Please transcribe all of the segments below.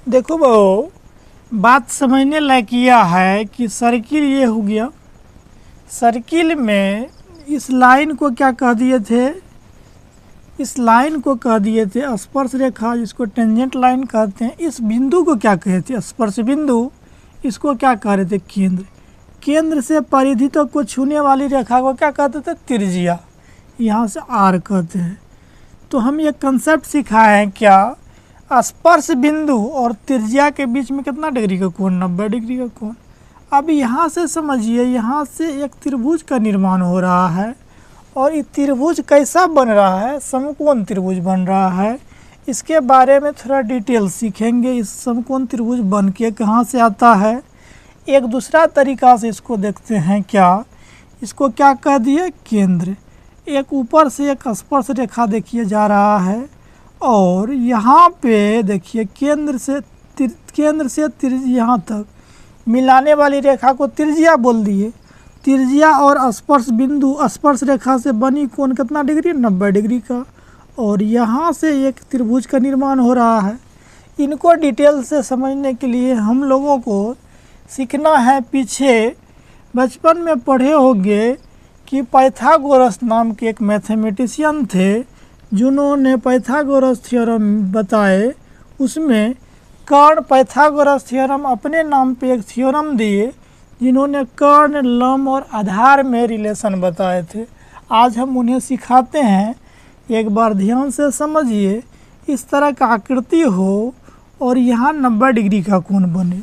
देखो वो बात समझने लायक यह है कि सर्किल ये हो गया। सर्किल में इस लाइन को क्या कह दिए थे, इस लाइन को कह दिए थे स्पर्श रेखा, जिसको टेंजेंट लाइन कहते हैं। इस बिंदु को क्या कहे थे, स्पर्श बिंदु। इसको क्या कह रहे थे, केंद्र। केंद्र से परिधि तक को छूने वाली रेखा को क्या कहते थे, त्रिज्या। यहाँ से आर कहते हैं। तो हम ये कंसेप्ट सिखाए हैं क्या, स्पर्श बिंदु और त्रिज्या के बीच में कितना डिग्री का कोण, 90 डिग्री का कोण। अब यहाँ से समझिए, यहाँ से एक त्रिभुज का निर्माण हो रहा है और ये त्रिभुज कैसा बन रहा है, समकोण त्रिभुज बन रहा है। इसके बारे में थोड़ा डिटेल सीखेंगे। इस समकोण त्रिभुज बन के कहाँ से आता है। एक दूसरा तरीका से इसको देखते हैं, क्या इसको क्या कह दिए, केंद्र। एक ऊपर से एक स्पर्श रेखा देखिए जा रहा है और यहाँ पे देखिए केंद्र से त्रिज्या यहाँ तक मिलाने वाली रेखा को त्रिज्या बोल दिए। त्रिज्या और स्पर्श बिंदु, स्पर्श रेखा से बनी कोण कितना डिग्री, 90 डिग्री का। और यहाँ से एक त्रिभुज का निर्माण हो रहा है। इनको डिटेल से समझने के लिए हम लोगों को सीखना है, पीछे बचपन में पढ़े होंगे कि पाइथागोरस नाम के एक मैथमेटिशियन थे जिन्होंने पाइथागोरस थ्योरम बताए। उसमें कर्ण पाइथागोरस थ्योरम अपने नाम पे एक थ्योरम दिए जिन्होंने कर्ण, लंब और आधार में रिलेशन बताए थे। आज हम उन्हें सिखाते हैं। एक बार ध्यान से समझिए, इस तरह का आकृति हो और यहाँ 90 डिग्री का कोण बने,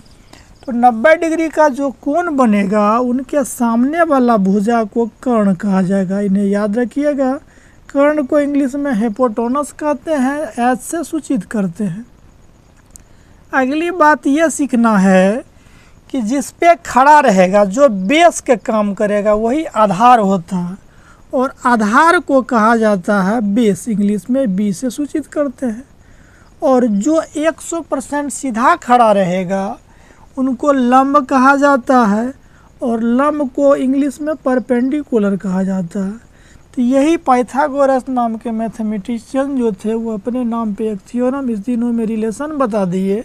तो 90 डिग्री का जो कोण बनेगा उनके सामने वाला भुजा को कर्ण कहा जाएगा। इन्हें याद रखिएगा। कर्ण को इंग्लिश में हिपोटेनस कहते हैं, एच से सूचित करते हैं। अगली बात यह सीखना है कि जिस पे खड़ा रहेगा, जो बेस के काम करेगा, वही आधार होता है और आधार को कहा जाता है बेस, इंग्लिश में बी से सूचित करते हैं। और जो 100% सीधा खड़ा रहेगा उनको लंब कहा जाता है और लंब को इंग्लिश में परपेंडिकुलर कहा जाता है। तो यही पाइथागोरस नाम के मैथमेटिशियन जो थे वो अपने नाम पे एक थ्योरम इस दिनों में रिलेशन बता दिए।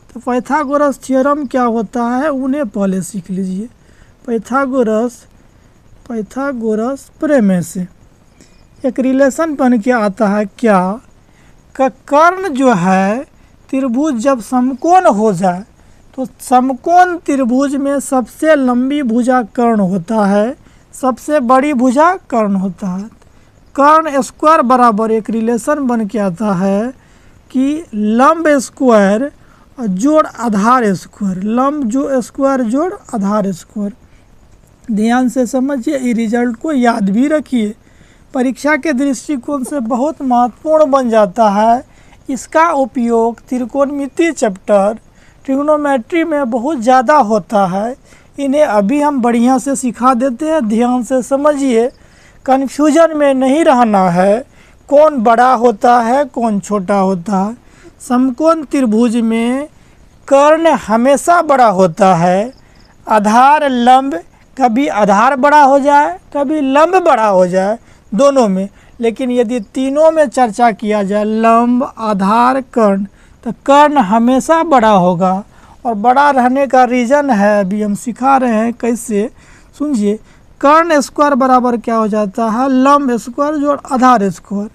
तो पाइथागोरस थ्योरम क्या होता है उन्हें पहले सीख लीजिए। पाइथागोरस प्रमेय से एक रिलेशन बन के आता है क्या, का कर्ण जो है त्रिभुज जब समकोण हो जाए तो समकोण त्रिभुज में सबसे लंबी भुजा कर्ण होता है, सबसे बड़ी भुजा कर्ण होता है। कर्ण स्क्वायर बराबर एक रिलेशन बन के आता है कि लंब स्क्वायर जोड़ आधार स्क्वायर, लंब जो स्क्वायर जोड़ आधार स्क्वायर। ध्यान से समझिए, इस रिजल्ट को याद भी रखिए, परीक्षा के दृष्टिकोण से बहुत महत्वपूर्ण बन जाता है। इसका उपयोग त्रिकोणमिति चैप्टर ट्रिग्नोमेट्री में बहुत ज़्यादा होता है। इन्हें अभी हम बढ़िया से सिखा देते हैं। ध्यान से समझिए, कन्फ्यूजन में नहीं रहना है, कौन बड़ा होता है कौन छोटा होता है। समकोण त्रिभुज में कर्ण हमेशा बड़ा होता है, आधार लंब, कभी आधार बड़ा हो जाए कभी लंब बड़ा हो जाए, दोनों में। लेकिन यदि तीनों में चर्चा किया जाए, लंब, आधार, कर्ण, तो कर्ण हमेशा बड़ा होगा। और बड़ा रहने का रीज़न है, अभी हम सिखा रहे हैं कैसे, सुनिए। कर्ण स्क्वायर बराबर क्या हो जाता है, लंब स्क्वायर जोड़ आधार स्क्वायर।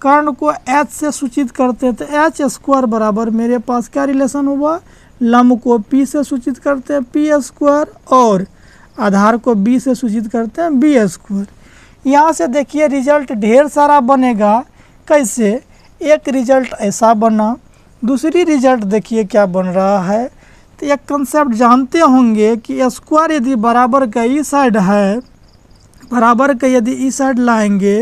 कर्ण को एच से सूचित करते हैं तो एच स्क्वायर बराबर मेरे पास क्या रिलेशन हुआ, लंब को पी से सूचित करते हैं पी स्क्वायर और आधार को बी से सूचित करते हैं बी स्क्वायर। यहाँ से देखिए रिजल्ट ढेर सारा बनेगा। कैसे, एक रिजल्ट ऐसा बना, दूसरी रिजल्ट देखिए क्या बन रहा है। तो एक कंसेप्ट जानते होंगे कि स्क्वायर यदि बराबर का ई साइड है, बराबर का यदि ई साइड लाएंगे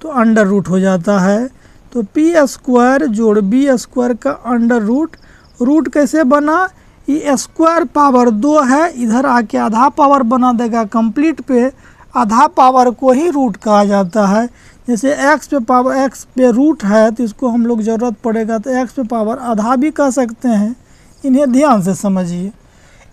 तो अंडर रूट हो जाता है। तो पी स्क्वायर जोड़ बी स्क्वायर का अंडर रूट, रूट कैसे बना, ये स्क्वायर पावर 2 है, इधर आके आधा पावर बना देगा कंप्लीट पे, आधा पावर को ही रूट कहा जाता है। जैसे x पे रूट है तो इसको हम लोग ज़रूरत पड़ेगा तो x पे पावर आधा भी कह सकते हैं। इन्हें ध्यान से समझिए।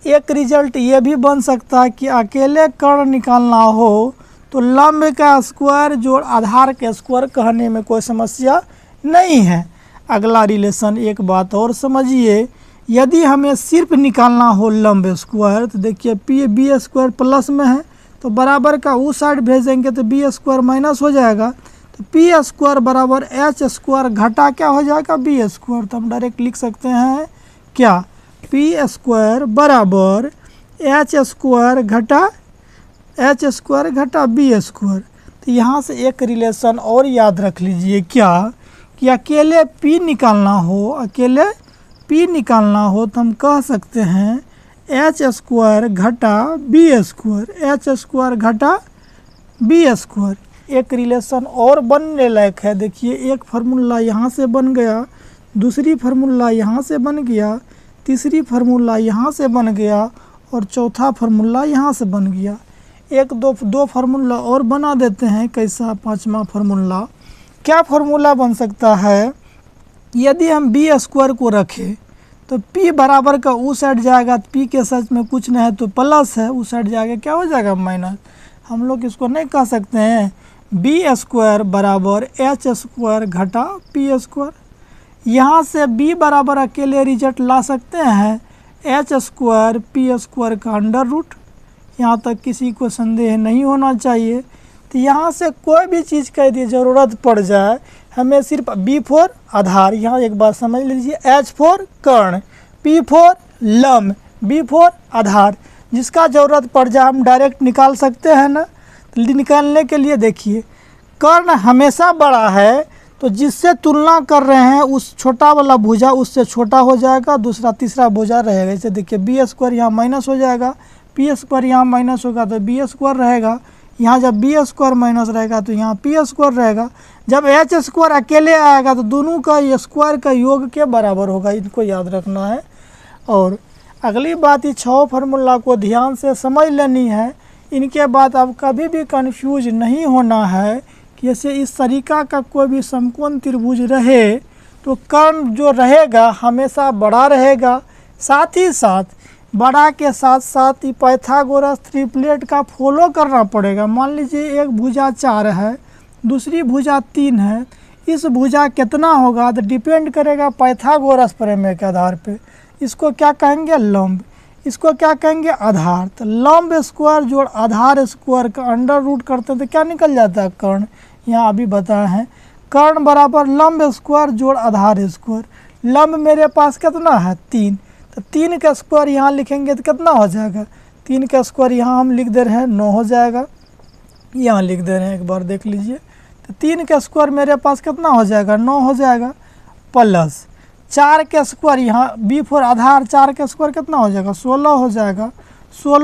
एक रिजल्ट ये भी बन सकता है कि अकेले कर्ण निकालना हो तो लंब का स्क्वायर जोड़ आधार के स्क्वायर कहने में कोई समस्या नहीं है। अगला रिलेशन एक बात और समझिए, यदि हमें सिर्फ निकालना हो लंब स्क्वायर तो देखिए पी बी स्क्वायर प्लस में है तो बराबर का उस साइड भेजेंगे तो बी स्क्वायर माइनस हो जाएगा, तो पी स्क्वायर बराबर एच स्क्वायर घटा क्या हो जाएगा बी स्क्वायर। तो हम डायरेक्ट लिख सकते हैं क्या, पी स्क्वायर बराबर एच स्क्वायर घटा बी स्क्वायर। तो यहाँ से एक रिलेशन और याद रख लीजिए क्या, कि अकेले पी निकालना हो तो हम कह सकते हैं एच स्क्वायर घटा बी स्क्वायर। एक रिलेशन और बनने लायक है, देखिए एक फार्मूला यहाँ से बन गया, दूसरी फार्मूला यहाँ से बन गया, तीसरी फार्मूला यहाँ से बन गया और चौथा फार्मूला यहाँ से बन गया। एक दो फार्मूला और बना देते हैं, कैसा पांचवा फार्मूला, क्या फार्मूला बन सकता है, यदि हम बी स्क्वायर को रखें तो p बराबर का उस साइड जाएगा तो p के सच में कुछ नहीं है तो प्लस है, उस साइड जाएगा क्या हो जाएगा माइनस। हम लोग इसको नहीं कह सकते हैं बी स्क्वायर बराबर एच स्क्वायर घटा पी स्क्वायर। यहाँ से b बराबर अकेले रिजल्ट ला सकते हैं एच स्क्वायर पी स्क्वायर का अंडर रूट, यहाँ तक किसी को संदेह नहीं होना चाहिए। तो यहाँ से कोई भी चीज़ का यदि ज़रूरत पड़ जाए, हमें सिर्फ बी फॉर आधार, यहाँ एक बार समझ लीजिए, एच फॉर कर्ण, पी फॉर लंब, बी फॉर आधार, जिसका ज़रूरत पड़ जाए हम डायरेक्ट निकाल सकते हैं ना। तो निकालने के लिए देखिए कर्ण हमेशा बड़ा है तो जिससे तुलना कर रहे हैं उस छोटा वाला भुजा उससे छोटा हो जाएगा, दूसरा तीसरा भुजा रहेगा। जैसे देखिए बी स्क्वायर यहाँ माइनस हो जाएगा, पी स्क्वायर यहाँ माइनस होगा तो बी स्क्वायर रहेगा, यहाँ जब बी स्क्वायर माइनस रहेगा तो यहाँ पी स्क्वायर रहेगा। जब एच स्क्वायर अकेले आएगा तो दोनों का स्क्वायर का योग के बराबर होगा, इनको याद रखना है। और अगली बात, ये 6 फार्मूला को ध्यान से समझ लेनी है, इनके बाद अब कभी भी कंफ्यूज नहीं होना है कि जैसे इस तरीका का कोई भी समकोण त्रिभुज रहे तो कर्ण जो रहेगा हमेशा बड़ा रहेगा, साथ ही साथ बड़ा के साथ साथ ही पाइथागोरस ट्रिपलेट का फॉलो करना पड़ेगा। मान लीजिए एक भुजा 4 है, दूसरी भुजा 3 है, इस भुजा कितना होगा तो डिपेंड करेगा पाइथागोरस प्रमेय के आधार पे। इसको क्या कहेंगे लंब, इसको क्या कहेंगे आधार। तो लंब स्क्वायर जोड़ आधार स्क्वायर का अंडर रूट करते हैं तो क्या निकल जाता है कर्ण, यहाँ अभी बताए हैं कर्ण बराबर लंब स्क्वायर जोड़ आधार स्क्वायर। लंब मेरे पास कितना है 3, तो 3 का स्क्वायर यहाँ लिखेंगे तो कितना हो जाएगा, 3 का स्क्वायर यहाँ हम लिख दे रहे हैं 9 हो जाएगा, यहाँ लिख दे रहे हैं एक बार देख लीजिए। तो 3 का स्क्वायर मेरे पास कितना हो जाएगा 9 हो जाएगा, प्लस 4 का स्क्वायर यहाँ बी फॉर आधार 4 का स्क्वायर कितना हो जाएगा 16 हो जाएगा, 16